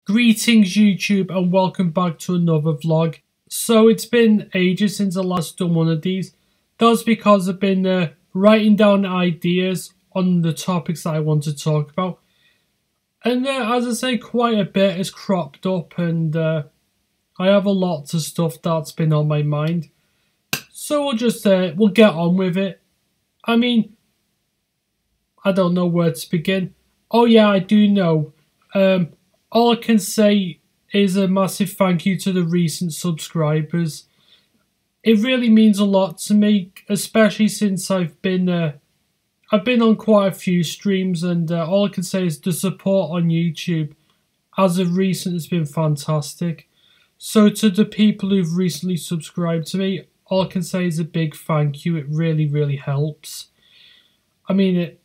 Greetings YouTube and welcome back to another vlog. So it's been ages since I last done one of these. That's because I've been writing down ideas on the topics that I want to talk about. And as I say, quite a bit has cropped up and I have a lot of stuff that's been on my mind. So we'll get on with it. I mean, I don't know where to begin. Oh yeah, I do know. All I can say is a massive thank you to the recent subscribers. It really means a lot to me, especially since I've been on quite a few streams, and all I can say is the support on YouTube as of recent has been fantastic. So to the people who've recently subscribed to me, all I can say is a big thank you. It really, really helps. I mean,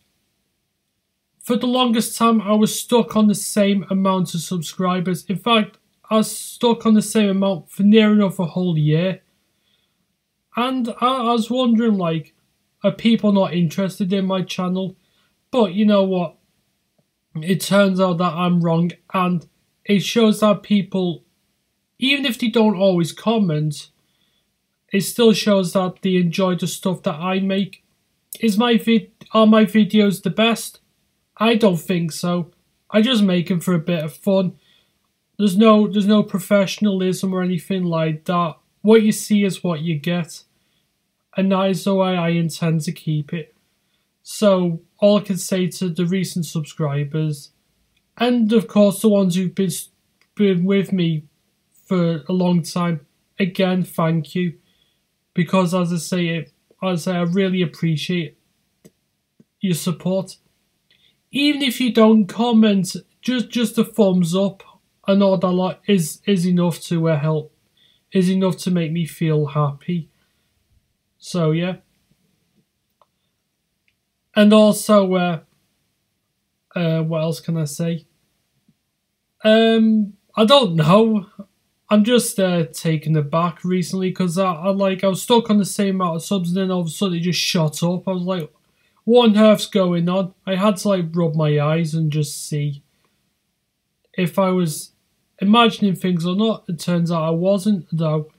for the longest time, I was stuck on the same amount of subscribers. In fact, I was stuck on the same amount for near enough a whole year. And I was wondering, like, are people not interested in my channel? But you know what? It turns out that I'm wrong. And it shows that people, even if they don't always comment, it still shows that they enjoy the stuff that I make. Are my videos the best? I don't think so. I just make them for a bit of fun. There's no professionalism or anything like that. What you see is what you get. And that is the way I intend to keep it. So all I can say to the recent subscribers, and of course the ones who've been with me for a long time, again, thank you. Because as I say, I really appreciate your support. Even if you don't comment, just a thumbs up and all that is enough to help, is enough to make me feel happy. So yeah. And also, what else can I say? I don't know. I'm just taken aback recently because I was stuck on the same amount of subs and then all of a sudden it just shot up. I was like, what on earth's going on? I had to rub my eyes and just see if I was imagining things or not. It turns out I wasn't, though.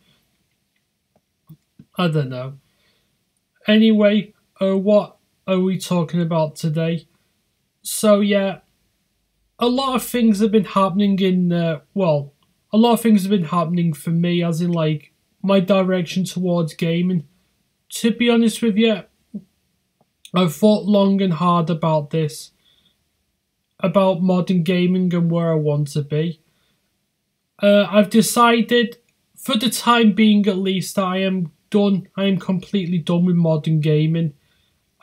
I don't know. Anyway, what are we talking about today? So yeah, a lot of things have been happening a lot of things have been happening for me, as in my direction towards gaming. To be honest with you, I've thought long and hard about this, about modern gaming and where I want to be. I've decided, for the time being at least, that I am done. I am completely done with modern gaming.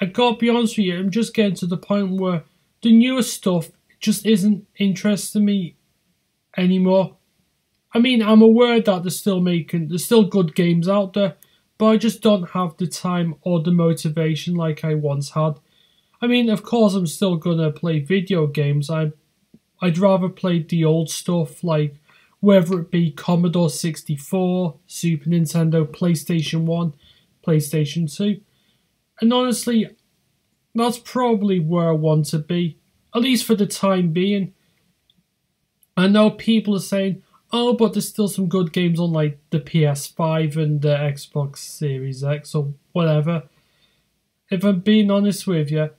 I gotta be honest with you, I'm just getting to the point where the newer stuff just isn't interesting me anymore. I mean, I'm aware that there's still good games out there, but I just don't have the time or the motivation like I once had. I mean, of course, I'm still gonna play video games. I'd rather play the old stuff, like whether it be Commodore 64, Super Nintendo, PlayStation 1, PlayStation 2. And honestly, that's probably where I want to be, at least for the time being. I know people are saying, oh, but there's still some good games on the PS5 and the Xbox Series X or whatever. If I'm being honest with you,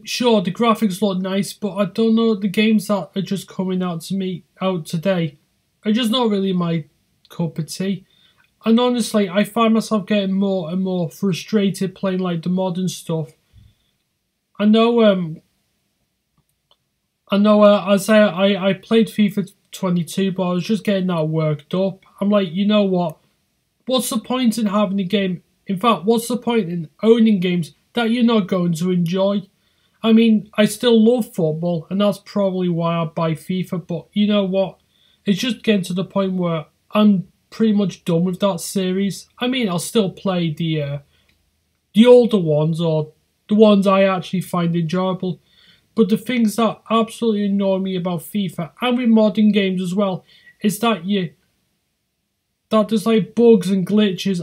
sure, the graphics look nice, but I don't know, the games that are just coming out today are just not really my cup of tea. And honestly, I find myself getting more and more frustrated playing the modern stuff. I know I played FIFA 22, but I was just getting that worked up. I'm like, you know what? What's the point in having a game? In fact, what's the point in owning games that you're not going to enjoy? I mean, I still love football, and that's probably why I buy FIFA, but you know what? It's just getting to the point where I'm pretty much done with that series. I mean, I'll still play the older ones, or the ones I actually find enjoyable. But the things that absolutely annoy me about FIFA, and with modern games as well, is that there's bugs and glitches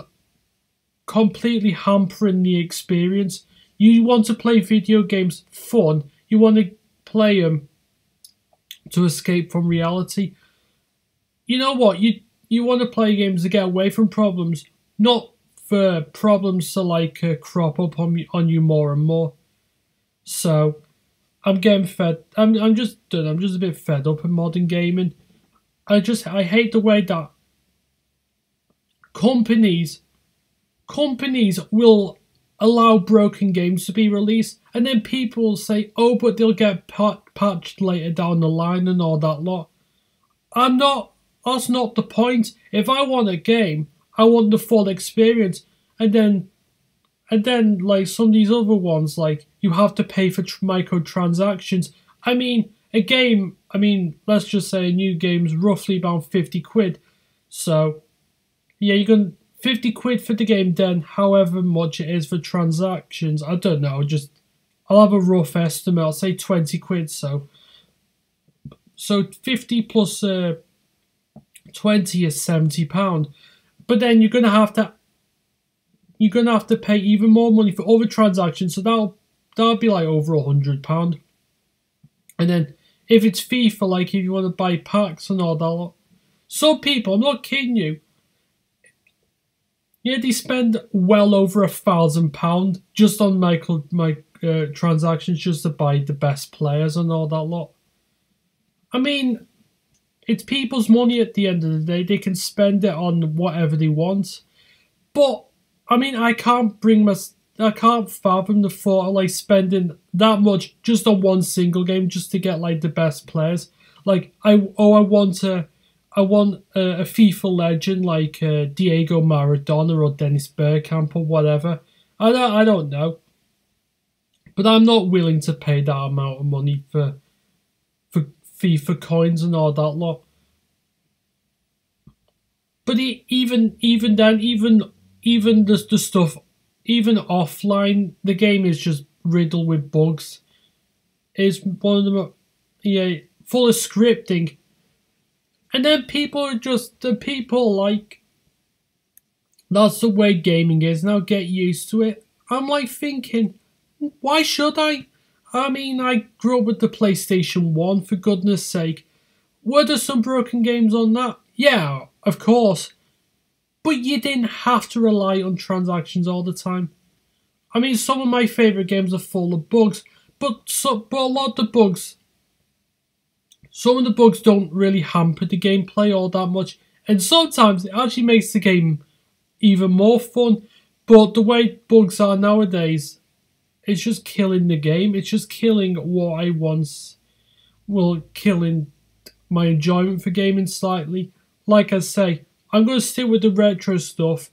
completely hampering the experience. You want to play video games fun. You want to play them to escape from reality. You know what? You want to play games to get away from problems, not for problems to like crop up on you more and more. So I'm getting fed. I'm just done. I'm just a bit fed up in modern gaming. I hate the way that companies will allow broken games to be released, and then people will say, "Oh, but they'll get patched later down the line and all that lot." That's not the point. If I want a game, I want the full experience, and then like some of these other ones, like you have to pay for microtransactions. I mean, a game. I mean, let's just say a new game's roughly about 50 quid. So, yeah, you can 50 quid for the game, then however much it is for transactions. I don't know. I'll have a rough estimate. I'll say 20 quid. So 50 plus 20 is £70. But then you're gonna have to pay even more money for other transactions. So that'll be like over £100. And then if it's FIFA, like if you want to buy packs and all that lot, some people, I'm not kidding you, yeah, they spend well over £1,000 just on transactions just to buy the best players and all that lot. I mean, it's people's money at the end of the day. They can spend it on whatever they want. But, I mean, I can't fathom the thought of, like, spending that much just on one single game just to get, like, the best players. Like, I want a FIFA legend like Diego Maradona or Dennis Bergkamp or whatever. I don't know. But I'm not willing to pay that amount of money for FIFA coins and all that lot. But even the stuff, even offline, the game is just riddled with bugs. It's one of them, yeah, full of scripting. And then people like, that's the way gaming is now, get used to it. I'm like thinking, why should I? I mean, I grew up with the PlayStation 1, for goodness sake. Were there some broken games on that? Yeah, of course. But you didn't have to rely on transactions all the time. I mean, some of my favourite games are full of bugs, but a lot of the bugs, some of the bugs don't really hamper the gameplay all that much. And sometimes it actually makes the game even more fun. But the way bugs are nowadays, it's just killing the game. It's just killing what I once... Well, killing my enjoyment for gaming slightly. Like I say, I'm going to stick with the retro stuff.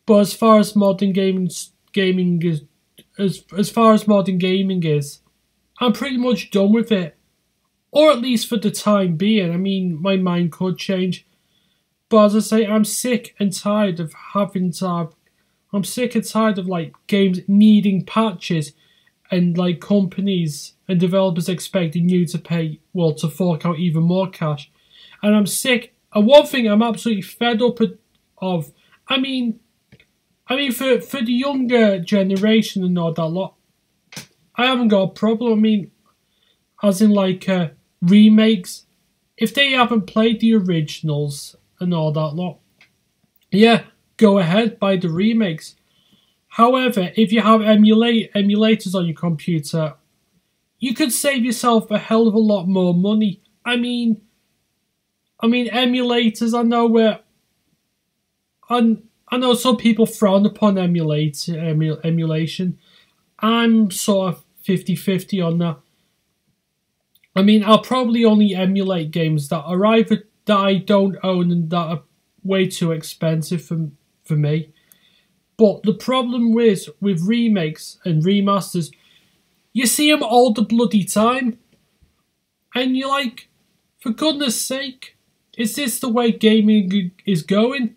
But as far as modern gaming is... As far as modern gaming is, I'm pretty much done with it. Or at least for the time being. I mean, my mind could change. But as I say, I'm sick and tired of I'm sick and tired of like games needing patches and like companies and developers expecting you to pay, well, to fork out even more cash. And I'm sick. And one thing I'm absolutely fed up of, I mean for the younger generation and all that lot, I haven't got a problem. I mean, as in like remakes, if they haven't played the originals and all that lot, yeah, go ahead, buy the remakes. However, if you have emulators on your computer, you could save yourself a hell of a lot more money. I mean emulators, I know some people frown upon emulation. I'm sort of 50-50 on that. I mean, I'll probably only emulate games that are either that I don't own and that are way too expensive for me. But the problem with remakes and remasters, you see them all the bloody time. And you're like, for goodness sake, is this the way gaming is going?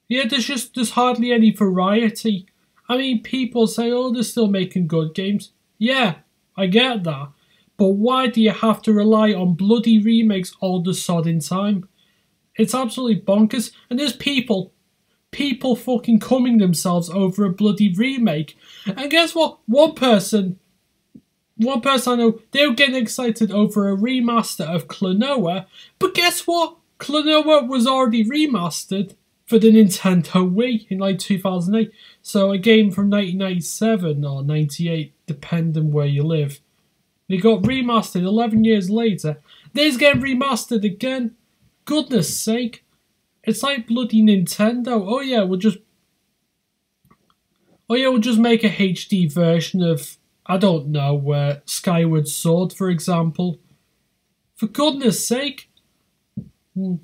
Yeah, there's hardly any variety. I mean, people say, oh, they're still making good games. Yeah, I get that. But why do you have to rely on bloody remakes all the sodding time? It's absolutely bonkers. And there's people fucking cumming themselves over a bloody remake. And guess what? One person one person I know, they were getting excited over a remaster of Klonoa, but guess what? Klonoa was already remastered for the Nintendo Wii in like 2008. So a game from 1997 or 98, depending where you live. It got remastered 11 years later. This getting remastered again. Goodness sake. It's like bloody Nintendo. Oh yeah, we'll just make a HD version of, I don't know, Skyward Sword, for example. For goodness sake.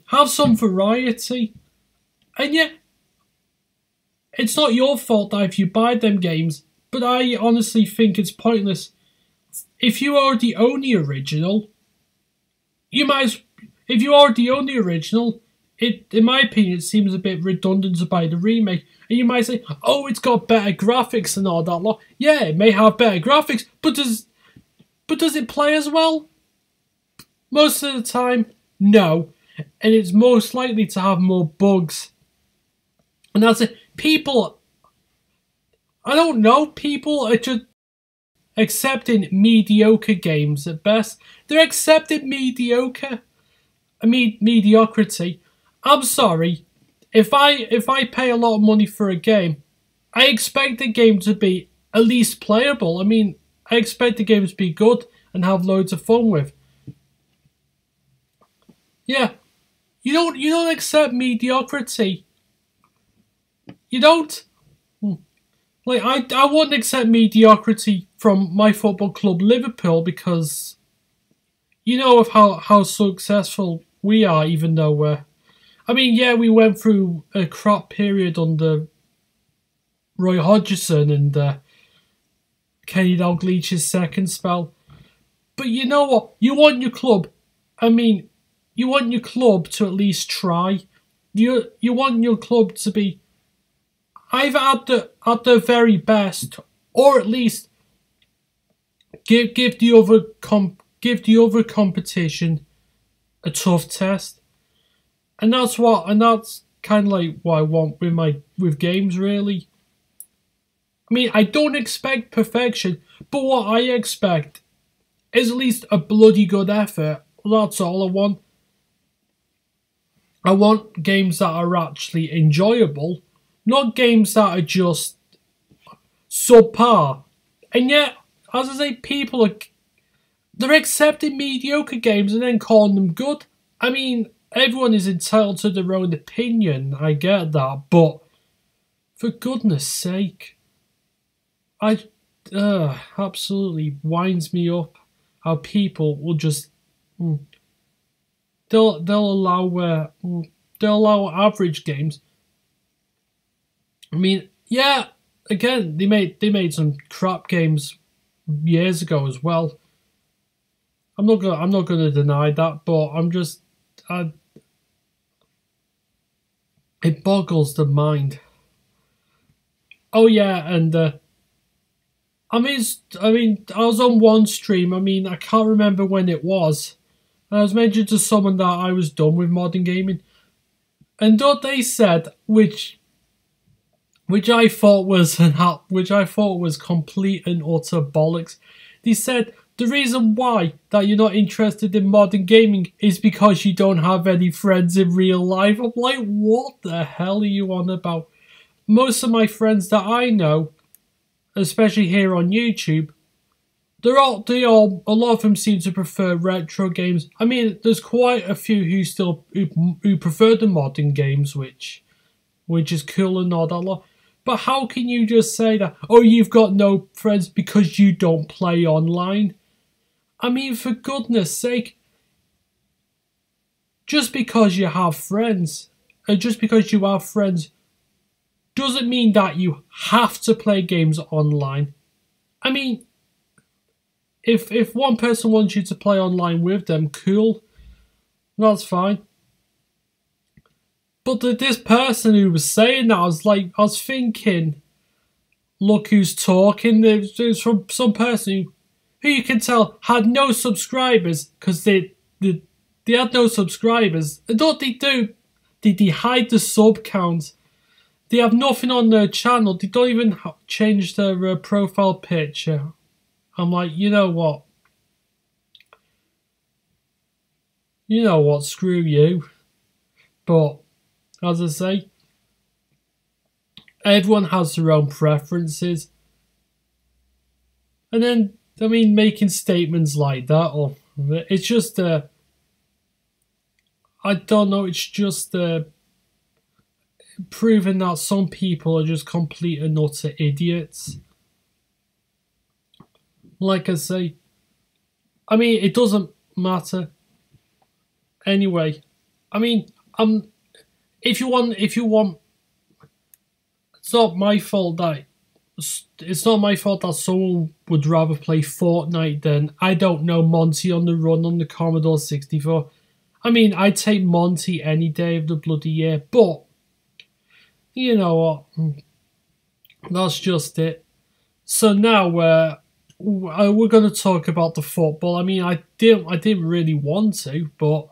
Have some variety. And yeah, it's not your fault that if you buy them games, but I honestly think it's pointless. If you already own the original, in my opinion, it seems a bit redundant to buy the remake. And you might say, oh, it's got better graphics and all that lot. Yeah, it may have better graphics, but does it play as well? Most of the time, no. And it's most likely to have more bugs. And that's it. People, I don't know, people are just accepting mediocre games at best. They're accepting mediocrity. I'm sorry. If I pay a lot of money for a game, I expect the game to be at least playable. I mean, I expect the game to be good and have loads of fun with. Yeah. You don't accept mediocrity. You don't. Like, I wouldn't accept mediocrity from my football club Liverpool because you know of how successful we are, even though we went through a crap period under Roy Hodgson and Kenny Dalglish's second spell. But you know what? You want your club. You want your club to at least try. You want your club to be either at the very best, or at least give the other competition a tough test. And that's kind of like what I want with games, really. I mean, I don't expect perfection, but what I expect is at least a bloody good effort. That's all I want. I want games that are actually enjoyable, not games that are just subpar. And yet, as I say, they're accepting mediocre games and then calling them good. I mean, everyone is entitled to their own opinion, I get that, but for goodness sake, absolutely winds me up how people will just they'll allow average games. I mean, yeah, again, they made some crap games years ago as well. I'm not gonna deny that, but it boggles the mind. Oh yeah, and I was on one stream. I can't remember when it was. I was mentioned to someone that I was done with modern gaming, and what they said, which I thought was complete and utter bollocks. They said the reason why that you're not interested in modern gaming is because you don't have any friends in real life. I'm like, what the hell are you on about? Most of my friends that I know, especially here on YouTube, a lot of them seem to prefer retro games. I mean, there's quite a few who prefer the modern games, which is cool and all that lot. But how can you just say that, oh, you've got no friends because you don't play online? I mean, for goodness sake, just because you have friends, doesn't mean that you have to play games online. I mean, if one person wants you to play online with them, cool, that's fine. But this person who was saying that, I was thinking, look who's talking. It was from some person who you can tell had no subscribers because they had no subscribers. And what they do, they hide the sub count. They have nothing on their channel. They don't even change their profile picture. I'm like, you know what? You know what? Screw you. But, as I say, everyone has their own preferences. And then, I mean, making statements like that, or it's just, I don't know, it's just proving that some people are just complete and utter idiots. Like I say, I mean, it doesn't matter. Anyway, I mean, if you want, it's not my fault that someone would rather play Fortnite than, I don't know, Monty on the Run on the Commodore 64. I mean, I'd take Monty any day of the bloody year, but you know what? That's just it. So now we're going to talk about the football. I mean, I didn't really want to, but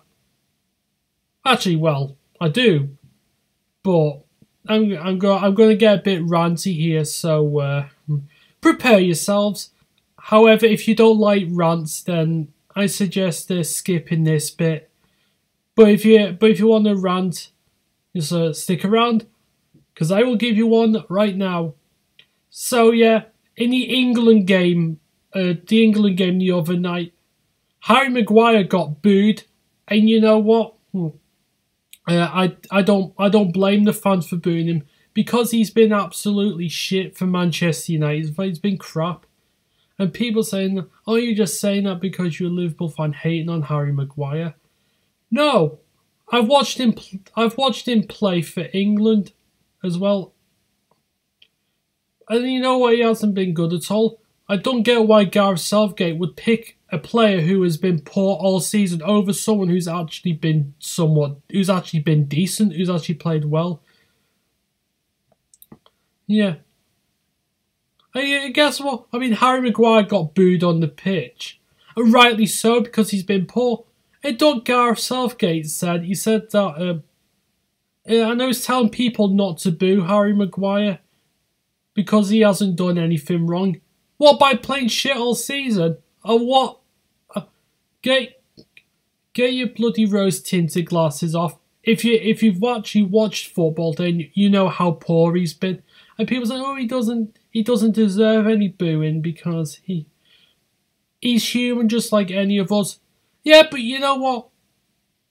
actually, well, I do. But I'm going to get a bit ranty here, so prepare yourselves. However, if you don't like rants, then I suggest skipping this bit. But if you want to rant, just stick around, because I will give you one right now. So yeah, in the England game the other night, Harry Maguire got booed, and you know what? I don't blame the fans for booing him, because he's been absolutely shit for Manchester United. He's been crap, and people saying, "Oh, you're just saying that because you're a Liverpool fan hating on Harry Maguire." No, I've watched him play for England as well, and you know what? He hasn't been good at all. I don't get why Gareth Southgate would pick a player who has been poor all season over someone who's actually been decent, who's actually played well. Yeah. I guess what? I mean, Harry Maguire got booed on the pitch, and rightly so, because he's been poor. And what Gareth Southgate said, he said that I know he's telling people not to boo Harry Maguire because he hasn't done anything wrong. What, by playing shit all season? Or what? Get your bloody rose-tinted glasses off. If you've actually watched football, then you know how poor he's been. And people say, "Oh, he doesn't deserve any booing because he's human just like any of us." Yeah, but you know what?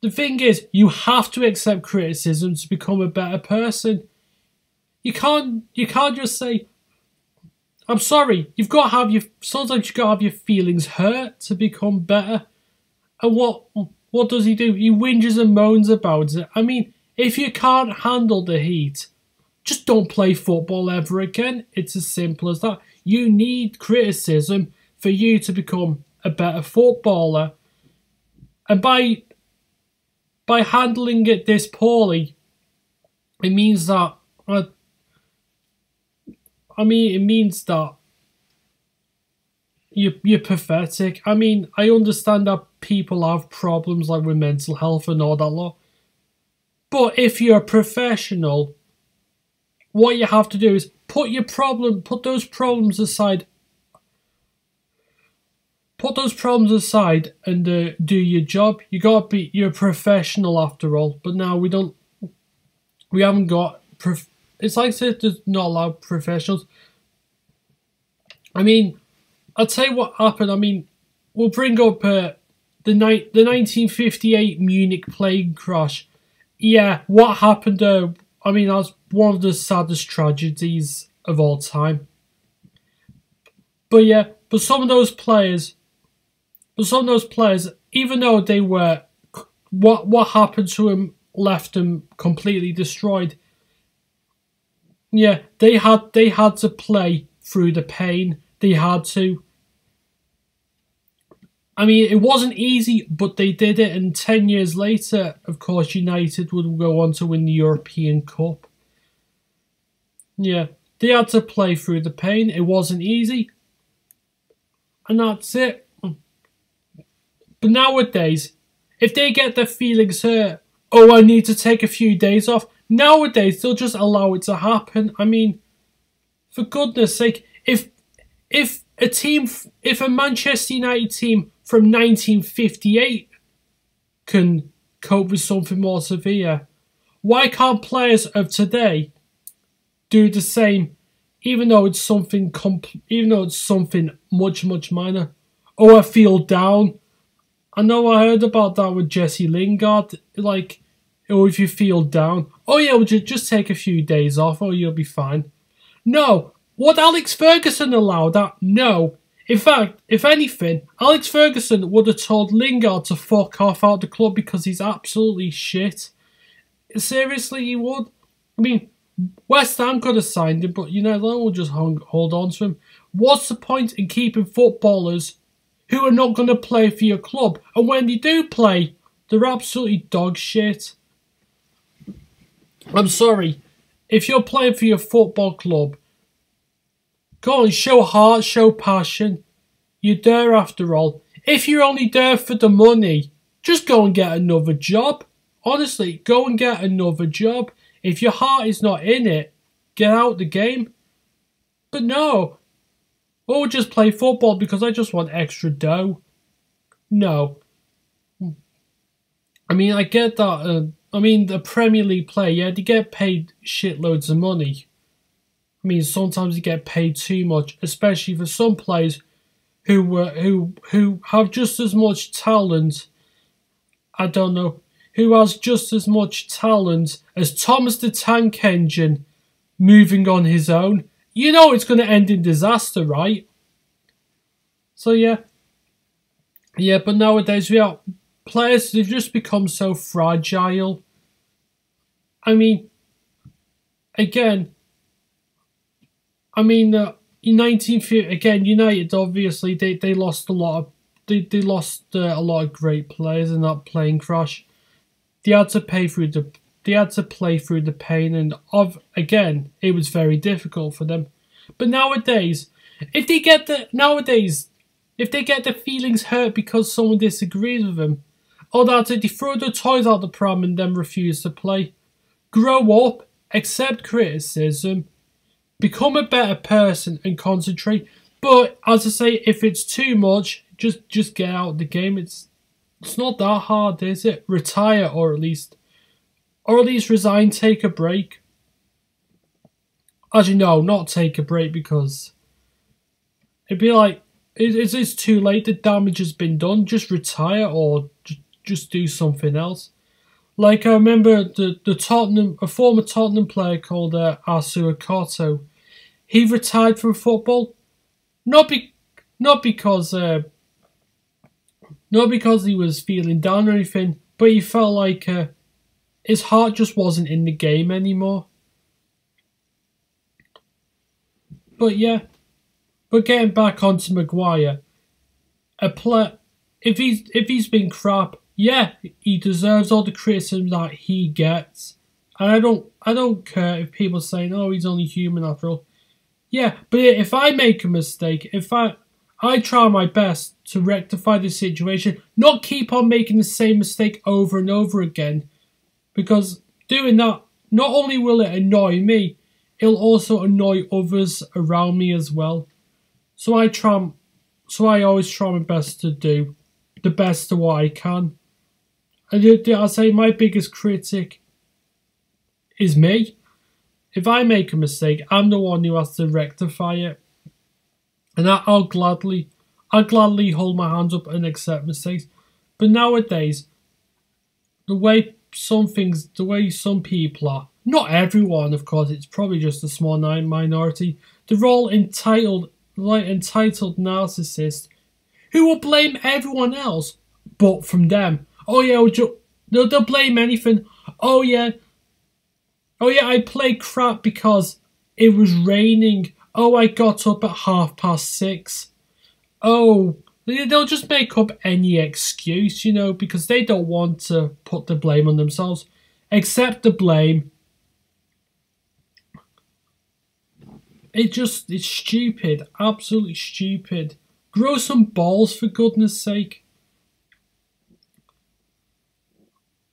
The thing is, you have to accept criticism to become a better person. You can't just say, "I'm sorry." Sometimes you've got to have your feelings hurt to become better. And what does he do? He whinges and moans about it. I mean, if you can't handle the heat, just don't play football ever again. It's as simple as that. You need criticism for you to become a better footballer. And by handling it this poorly, it means that you're pathetic. I mean, I understand that people have problems like with mental health and all that lot. But if you're a professional, what you have to do is put those problems aside. Put those problems aside and do your job. You're a professional after all. But now we haven't got. It's like there's not allowed professionals. I mean, I'll tell you what happened. I mean, we'll bring up the 1958 Munich plane crash. Yeah, what happened? I mean, that's one of the saddest tragedies of all time. But yeah, some of those players, even though they were, what happened to them left them completely destroyed. Yeah, they had to play through the pain. They had to. I mean, it wasn't easy, but they did it. And 10 years later, of course, United would go on to win the European Cup. Yeah, they had to play through the pain. It wasn't easy. And that's it. But nowadays, if they get their feelings hurt, "Oh, I need to take a few days off." Nowadays, they'll just allow it to happen. I mean, for goodness sake, if if a Manchester United team from 1958 can cope with something more severe, why can't players of today do the same, even though it's something much minor? Oh, I feel down. I know I heard about that with Jesse Lingard. Like, oh, if you feel down, oh yeah, we'll just take a few days off, oh, you'll be fine. No, would Alex Ferguson allow that? No. In fact, if anything, Alex Ferguson would have told Lingard to fuck off out the club because he's absolutely shit. Seriously, he would. I mean, West Ham could have signed him, but United will just hold on to him. What's the point in keeping footballers who are not going to play for your club? And when they do play, they're absolutely dog shit. I'm sorry. If you're playing for your football club, go on, show heart, show passion. You're there after all. If you're only there for the money, just go and get another job. Honestly, go and get another job. If your heart is not in it, get out the game. But no. Or just play football because I just want extra dough. No. I mean, I get that. The Premier League player, yeah, they get paid shitloads of money. I mean, sometimes you get paid too much, especially for some players who have just as much talent. I don't know, who has just as much talent as Thomas the Tank Engine moving on his own. You know it's going to end in disaster, right? So yeah, but nowadays we are players. They've just become so fragile. I mean, again. In 1950, again, United obviously they lost a lot of they lost a lot of great players in that plane crash. They had to play through the pain, and again, it was very difficult for them. But nowadays, if they get the feelings hurt because someone disagrees with them, or that they throw the toys out the pram and then refuse to play. Grow up, accept criticism. Become a better person and concentrate. But as I say, if it's too much, just get out of the game. It's not that hard, is it? Retire, or at least resign. Take a break. As you know, not take a break, because it'd be like it's too late. The damage has been done. Just retire or just do something else. Like, I remember a former Tottenham player called Arsu Akoto. He retired from football, not because he was feeling down or anything, but he felt like his heart just wasn't in the game anymore. But getting back onto Maguire, if he's been crap, yeah, he deserves all the criticism that he gets. And I don't care if people saying, oh, he's only human after all. Yeah, but if I make a mistake, if I try my best to rectify the situation, not keep on making the same mistake over and over again. Because doing that, not only will it annoy me, it'll also annoy others around me as well. So I always try my best to do the best of what I can. And I say my biggest critic is me. If I make a mistake, I'm the one who has to rectify it. And I'll gladly hold my hands up and accept mistakes. But nowadays, the way some people are, not everyone, of course, it's probably just a small minority, they're all entitled narcissists who will blame everyone else but from them. Oh yeah, they'll blame anything. Oh yeah, I played crap because it was raining. Oh, I got up at 6:30. Oh, they'll just make up any excuse, because they don't want to put the blame on themselves. Accept the blame. It's stupid. Absolutely stupid. Grow some balls, for goodness sake.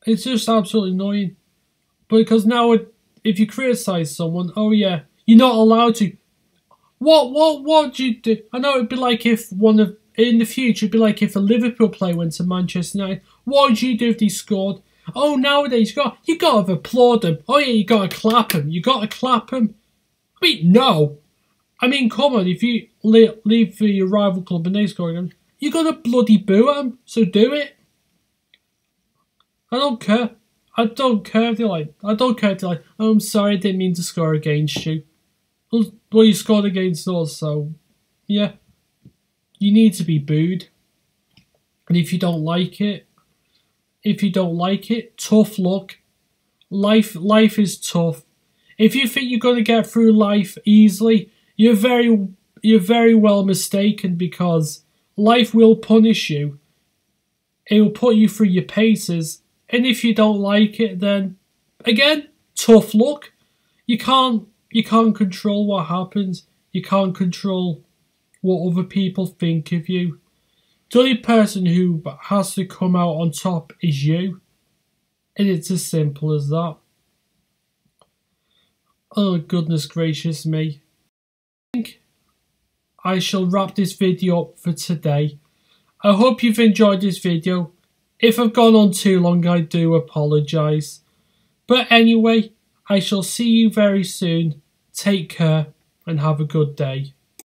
It's just absolutely annoying. Because now, if you criticise someone, oh yeah, you're not allowed to. What do you do? I know it'd be like if in the future, it'd be like if a Liverpool player went to Manchester United. What would you do if they scored? Oh, nowadays you got to applaud them. Oh yeah, you got to clap them. You got to clap them. I mean, no. I mean, come on. If you leave for your rival club and they score again, you got to bloody boo them. So do it. I don't care. I don't care if they're like, oh, I'm sorry, I didn't mean to score against you. Well, you scored against us, so yeah. You need to be booed. And if you don't like it, tough luck. Life is tough. If you think you're going to get through life easily, you're very well mistaken, because life will punish you. It will put you through your paces. And if you don't like it, then again, tough luck. You can't control what happens. You can't control what other people think of you. The only person who has to come out on top is you. And it's as simple as that. Oh, goodness gracious me. I think I shall wrap this video up for today. I hope you've enjoyed this video. If I've gone on too long, I do apologise. But anyway, I shall see you very soon. Take care and have a good day.